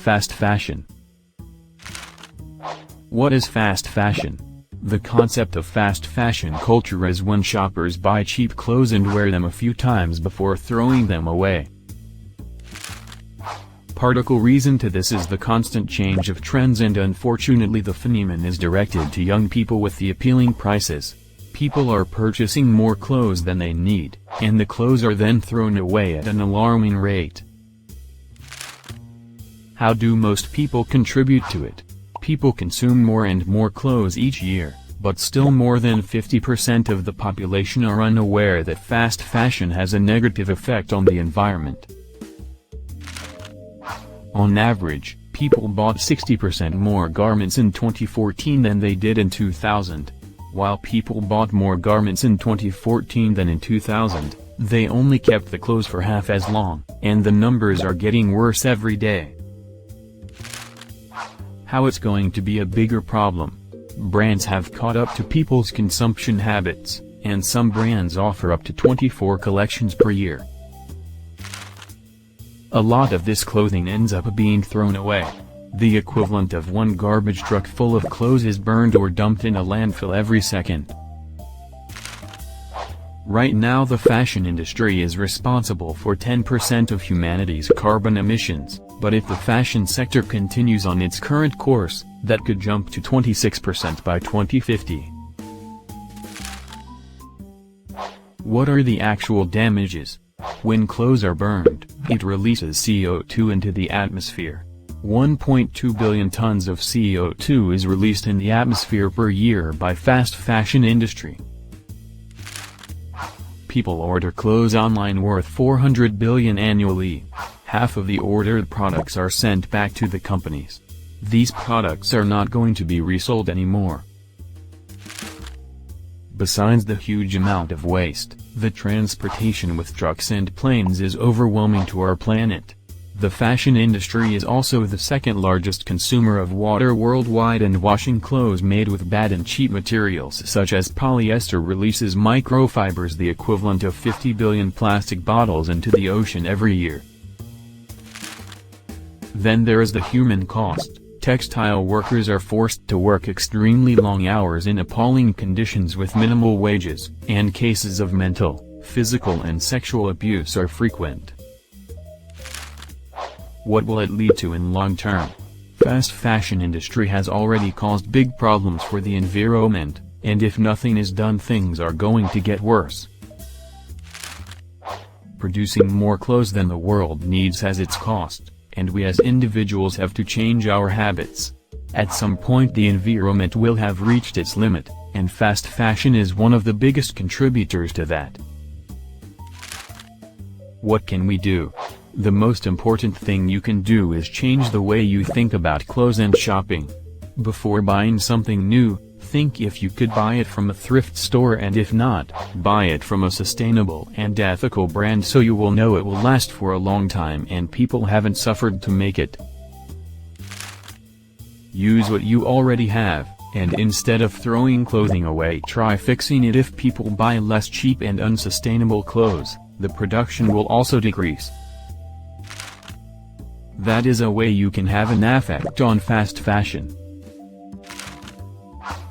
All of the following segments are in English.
Fast fashion. What is fast fashion? The concept of fast fashion culture is when shoppers buy cheap clothes and wear them a few times before throwing them away. Particle reason to this is the constant change of trends, and unfortunately the phenomenon is directed to young people with the appealing prices. People are purchasing more clothes than they need, and the clothes are then thrown away at an alarming rate. How do most people contribute to it? People consume more and more clothes each year, but still more than 50% of the population are unaware that fast fashion has a negative effect on the environment. On average, people bought 60% more garments in 2014 than they did in 2000. While people bought more garments in 2014 than in 2000, they only kept the clothes for half as long, and the numbers are getting worse every day. How it's going to be a bigger problem? Brands have caught up to people's consumption habits, and some brands offer up to 24 collections per year. A lot of this clothing ends up being thrown away. The equivalent of one garbage truck full of clothes is burned or dumped in a landfill every second. Right now the fashion industry is responsible for 10% of humanity's carbon emissions, but if the fashion sector continues on its current course, that could jump to 26% by 2050. What are the actual damages? When clothes are burned, it releases CO2 into the atmosphere. 1.2 billion tons of CO2 is released in the atmosphere per year by fast fashion industry. People order clothes online worth 400 billion annually. Half of the ordered products are sent back to the companies. These products are not going to be resold anymore. Besides the huge amount of waste, the transportation with trucks and planes is overwhelming to our planet. The fashion industry is also the second largest consumer of water worldwide, and washing clothes made with bad and cheap materials such as polyester releases microfibers the equivalent of 50 billion plastic bottles into the ocean every year. Then there is the human cost. Textile workers are forced to work extremely long hours in appalling conditions with minimal wages, and cases of mental, physical and sexual abuse are frequent. What will it lead to in long term? Fast fashion industry has already caused big problems for the environment, and if nothing is done things are going to get worse. Producing more clothes than the world needs has its cost, and we as individuals have to change our habits. At some point the environment will have reached its limit, and fast fashion is one of the biggest contributors to that. What can we do? The most important thing you can do is change the way you think about clothes and shopping. Before buying something new, think if you could buy it from a thrift store, and if not, buy it from a sustainable and ethical brand so you will know it will last for a long time and people haven't suffered to make it. Use what you already have, and instead of throwing clothing away try fixing it. If people buy less cheap and unsustainable clothes, the production will also decrease. That is a way you can have an effect on fast fashion.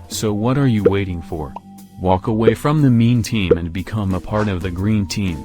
So what are you waiting for? Walk away from the mean team and become a part of the green team.